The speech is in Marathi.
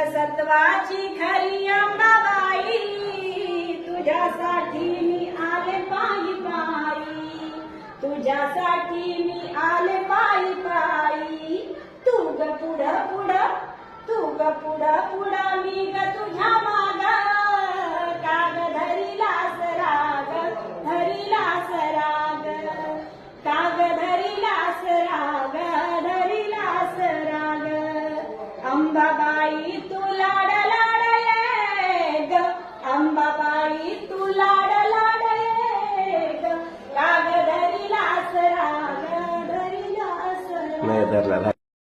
सत्वाची खरी अंबाबाई, तुझ्यासाठी मी आले पायी पायी, तुझ्यासाठी मी आले पायी पायी. तू ग पुढं पुढं, तू ग पुढं पुढं, मी ग तुझ्या माग, काग धरिलास राग, धरिलास राग, काग धरिलास राग, धरिलास राग. अंबाबाई तू लाड लाड ये ग, अंबाबाई तू लाड लाड ये ग, काग धरिलास राग, धरिलास राग.